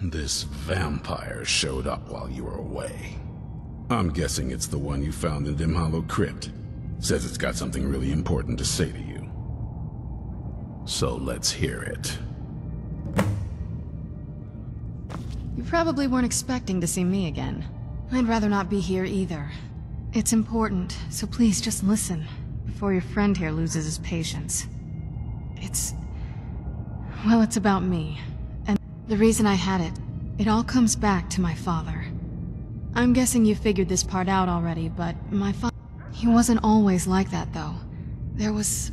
This vampire showed up while you were away. I'm guessing it's the one you found in Dim Hollow Crypt. Says it's got something really important to say to you. So let's hear it. You probably weren't expecting to see me again. I'd rather not be here either. It's important, so please just listen, before your friend here loses his patience. Well, it's about me. And the reason I had it, it all comes back to my father. I'm guessing you figured this part out already, but my father... He wasn't always like that, though. There was...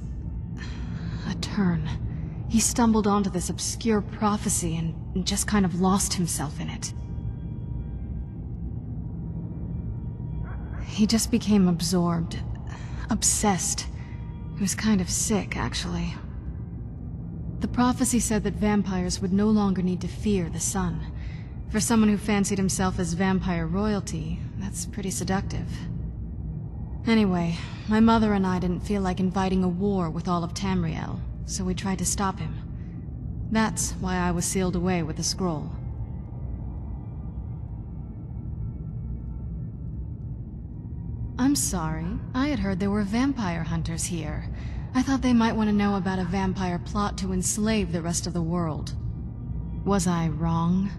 a turn. He stumbled onto this obscure prophecy and just kind of lost himself in it. He just became absorbed. Obsessed. He was kind of sick, actually. The prophecy said that vampires would no longer need to fear the sun. For someone who fancied himself as vampire royalty, that's pretty seductive. Anyway, my mother and I didn't feel like inviting a war with all of Tamriel, so we tried to stop him. That's why I was sealed away with the scroll. I'm sorry. I had heard there were vampire hunters here. I thought they might want to know about a vampire plot to enslave the rest of the world. Was I wrong?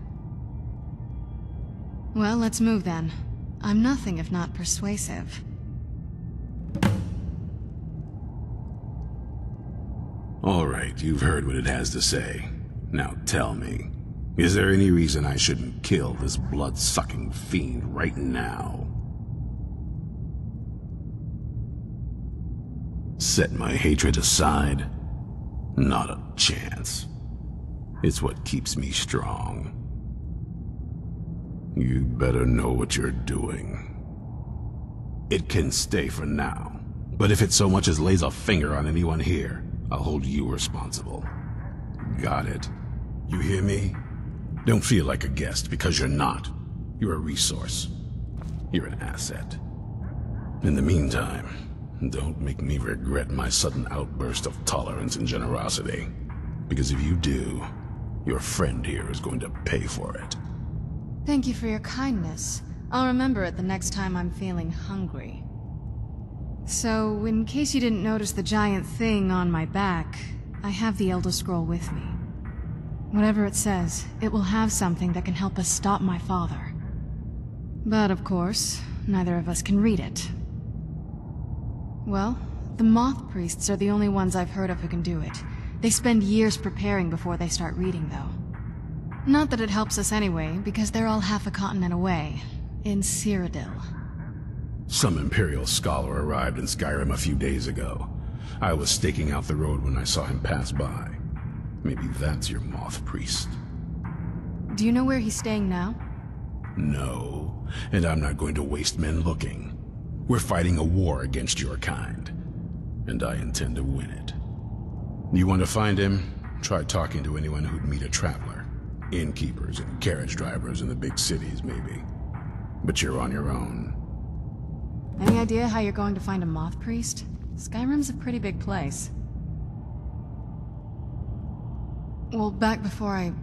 Well, let's move then. I'm nothing if not persuasive. All right, you've heard what it has to say. Now tell me, is there any reason I shouldn't kill this blood-sucking fiend right now? Set my hatred aside? Not a chance. It's what keeps me strong. You better know what you're doing. It can stay for now, but if it so much as lays a finger on anyone here, I'll hold you responsible. Got it? You hear me? Don't feel like a guest, because you're not. You're a resource. You're an asset. In the meantime, don't make me regret my sudden outburst of tolerance and generosity. Because if you do, your friend here is going to pay for it. Thank you for your kindness. I'll remember it the next time I'm feeling hungry. So, in case you didn't notice the giant thing on my back, I have the Elder Scroll with me. Whatever it says, it will have something that can help us stop my father. But of course, neither of us can read it. Well, the Moth Priests are the only ones I've heard of who can do it. They spend years preparing before they start reading, though. Not that it helps us anyway, because they're all half a continent away, in Cyrodiil. Some Imperial scholar arrived in Skyrim a few days ago. I was staking out the road when I saw him pass by. Maybe that's your Moth Priest. Do you know where he's staying now? No, and I'm not going to waste men looking. We're fighting a war against your kind, and I intend to win it. You want to find him? Try talking to anyone who'd meet a traveler. Innkeepers and carriage drivers in the big cities, maybe. But you're on your own. Any idea how you're going to find a Moth Priest? Skyrim's a pretty big place. Well, back before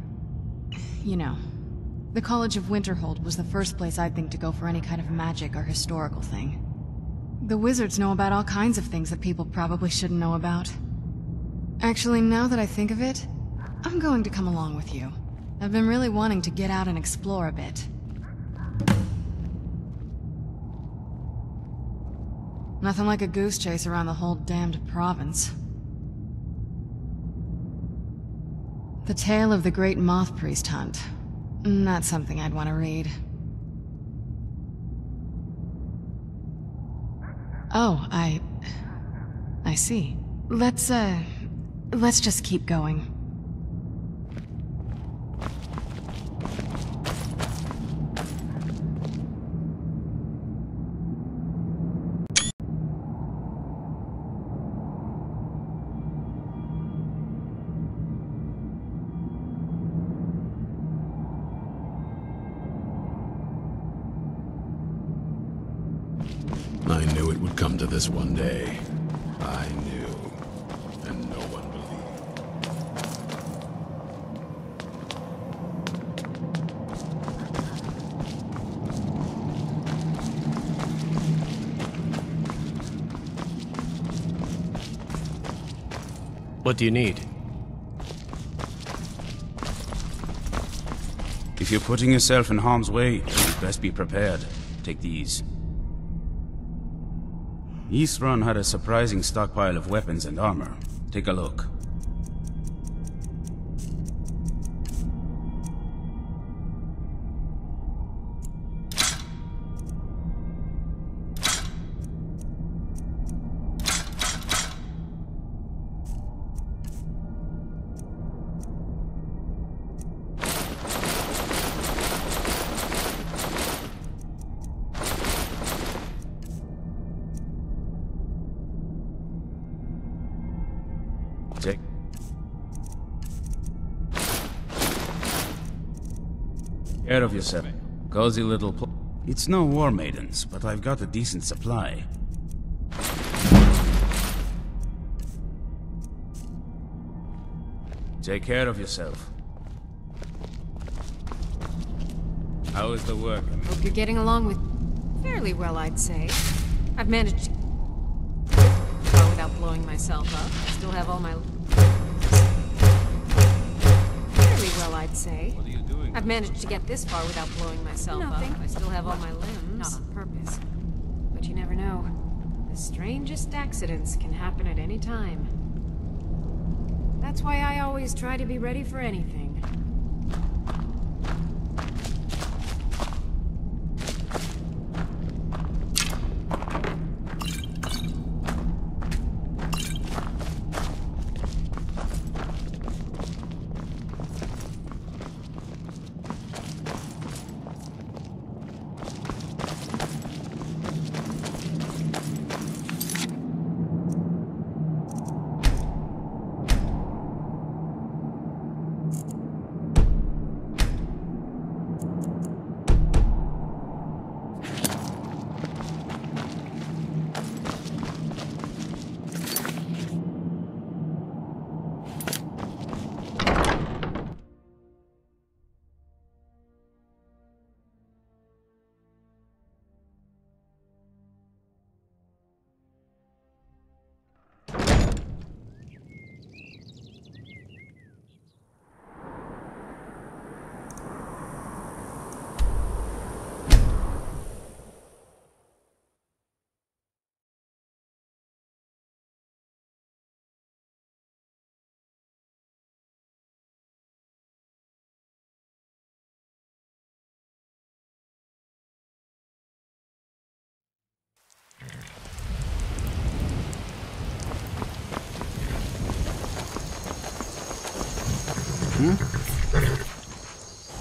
the College of Winterhold was the first place I'd think to go for any kind of magic or historical thing. The wizards know about all kinds of things that people probably shouldn't know about. Actually, now that I think of it, I'm going to come along with you. I've been really wanting to get out and explore a bit. Nothing like a goose chase around the whole damned province. The tale of the Great Moth Priest Hunt. Not something I'd want to read. Oh, I see. Let's just keep going. I knew it would come to this one day. I knew, and no one What do you need? If you're putting yourself in harm's way, you'd best be prepared. Take these. East Run had a surprising stockpile of weapons and armor. Take a look. Take care of yourself. Cozy little It's no war maidens, but I've got a decent supply. Take care of yourself. How is the work? Hope you're getting along with fairly well, I'd say. I've managed to... without blowing myself up. I still have all my... fairly well, I'd say. What are you doing? I've managed to get this far without blowing myself up. I still have all my limbs. Not on purpose. But you never know. The strangest accidents can happen at any time. That's why I always try to be ready for anything.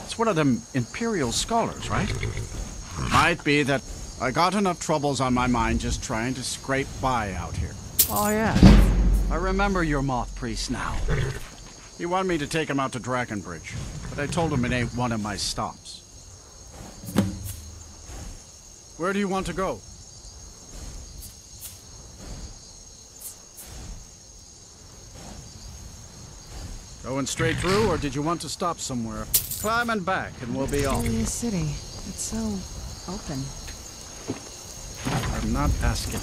It's one of them Imperial scholars, right? Might be that I got enough troubles on my mind just trying to scrape by out here. Oh, yes. I remember your Moth Priest now. He wanted me to take him out to Dragonbridge, but I told him it ain't one of my stops. Where do you want to go? Going straight through, or did you want to stop somewhere? Climb and back, and we'll be off. Curious city. It's so open. I'm not asking,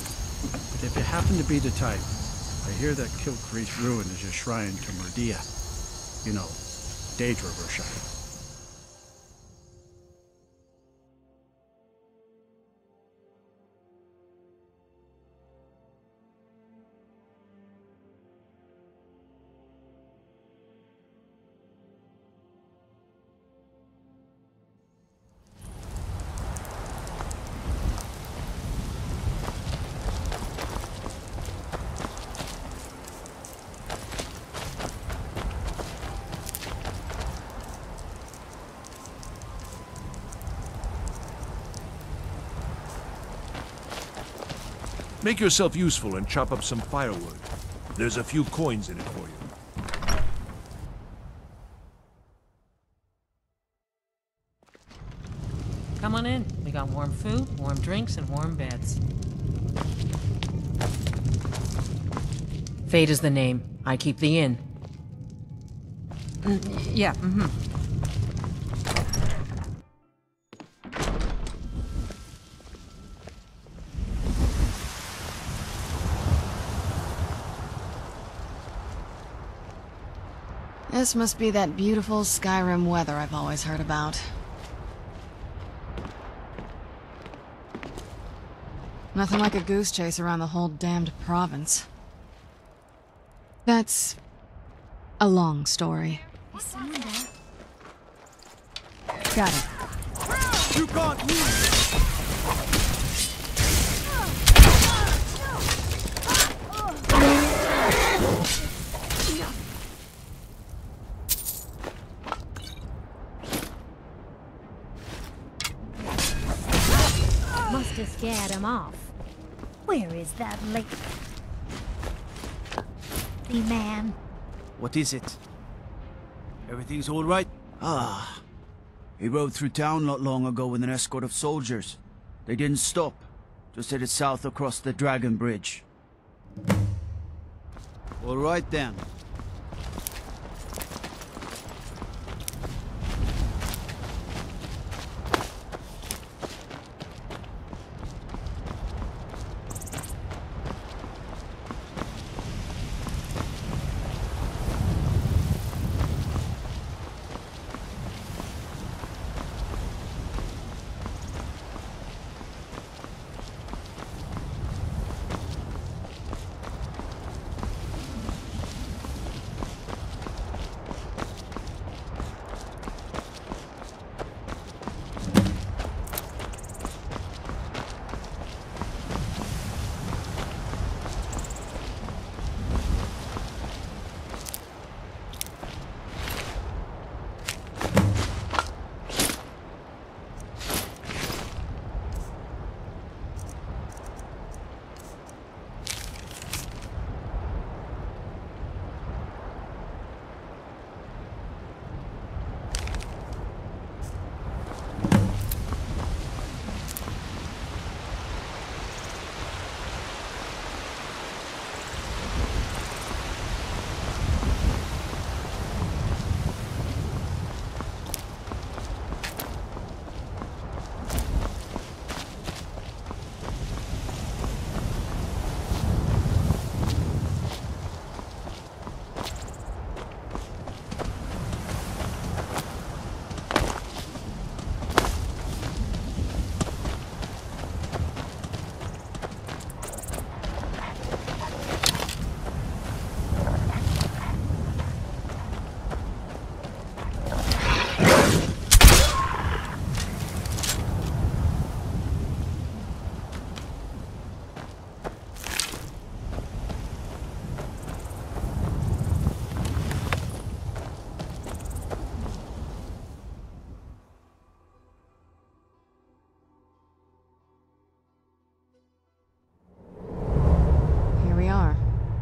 but if you happen to be the type, I hear that Kilcrease ruin is a shrine to Murdia. You know, Daedra Roshan. Make yourself useful and chop up some firewood. There's a few coins in it for you. Come on in. We got warm food, warm drinks, and warm beds. Fate is the name. I keep the inn. Yeah, This must be that beautiful Skyrim weather I've always heard about. Nothing like a goose chase around the whole damned province. That's a long story. Is someone there? Got it. You can't move! Must have scared him off. Where is that lady? The man. What is it? Everything's all right? Ah. He rode through town not long ago with an escort of soldiers. They didn't stop. Just headed south across the Dragon Bridge. All right then.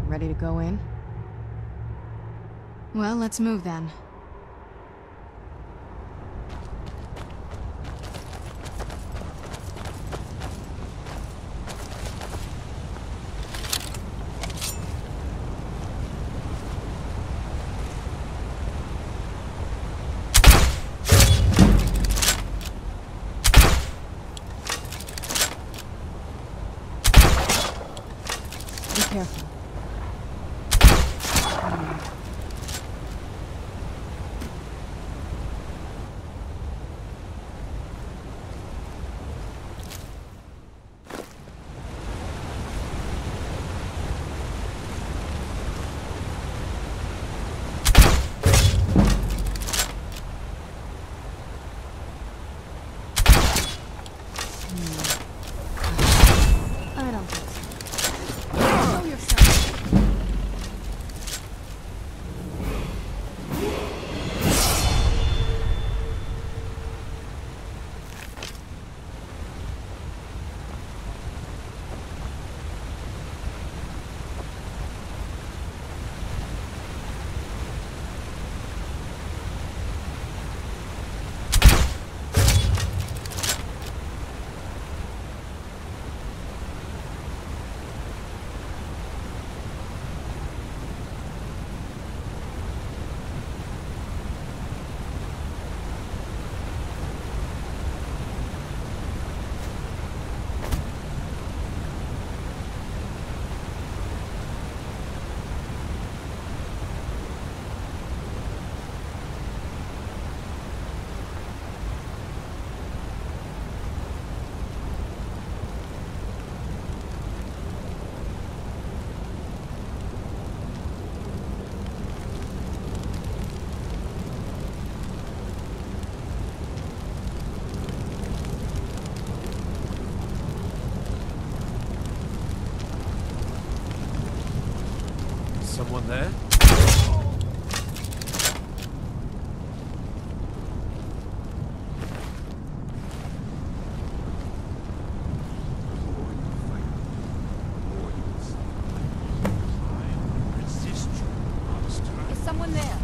Ready to go in? Well, let's move then. Be careful. I don't think so. Show yourself. Someone there? Is someone there?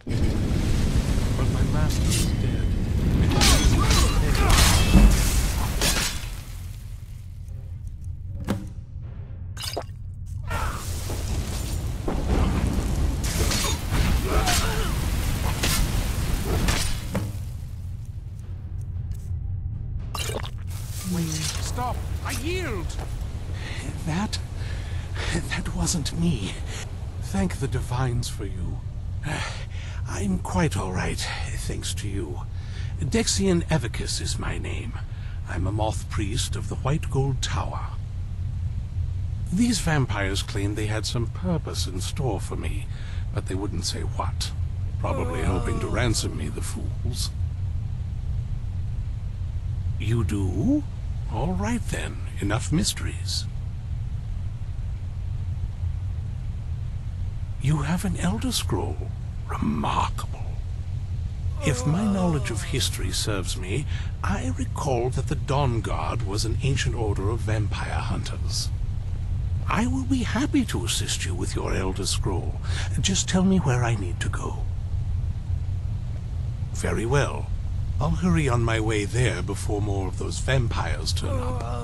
But my master is dead. Wait, stop! I yield! That wasn't me. Thank the Divines for you. I'm quite all right, thanks to you. Dexian Evicus is my name. I'm a moth priest of the White Gold Tower. These vampires claimed they had some purpose in store for me, but they wouldn't say what. Probably hoping to ransom me, the fools. You do? All right then, enough mysteries. You have an Elder Scroll. Remarkable. If my knowledge of history serves me, I recall that the Dawn Guard was an ancient order of vampire hunters. I will be happy to assist you with your Elder Scroll. Just tell me where I need to go. Very well. I'll hurry on my way there before more of those vampires turn up.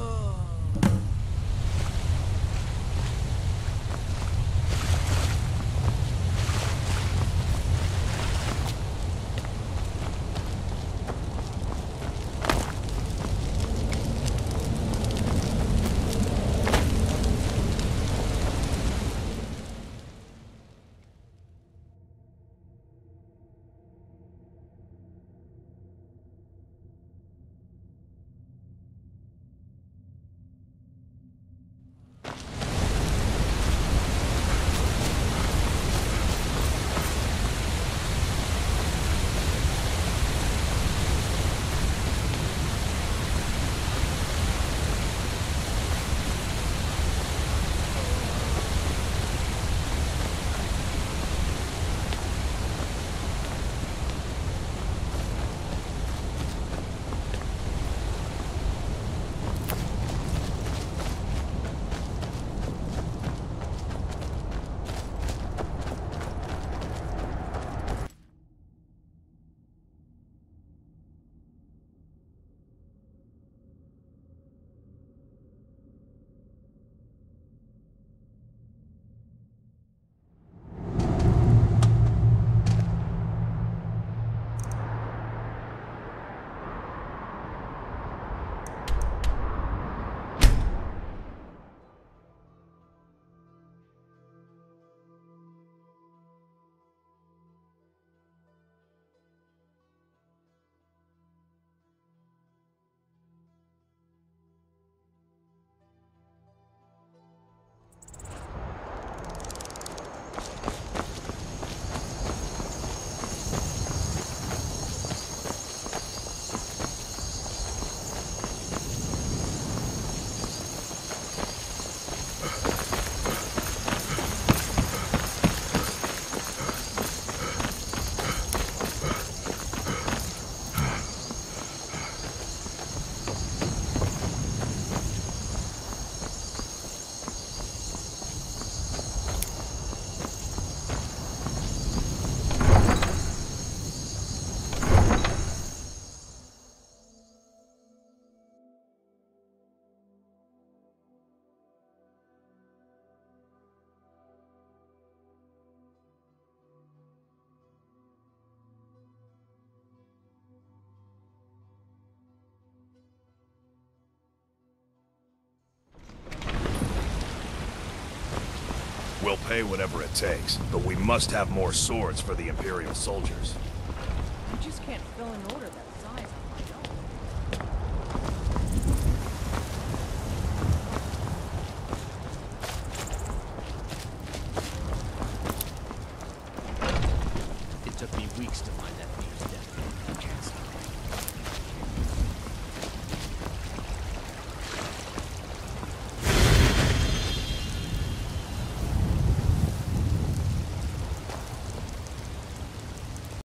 We'll pay whatever it takes, but we must have more swords for the Imperial soldiers. You just can't fill an order that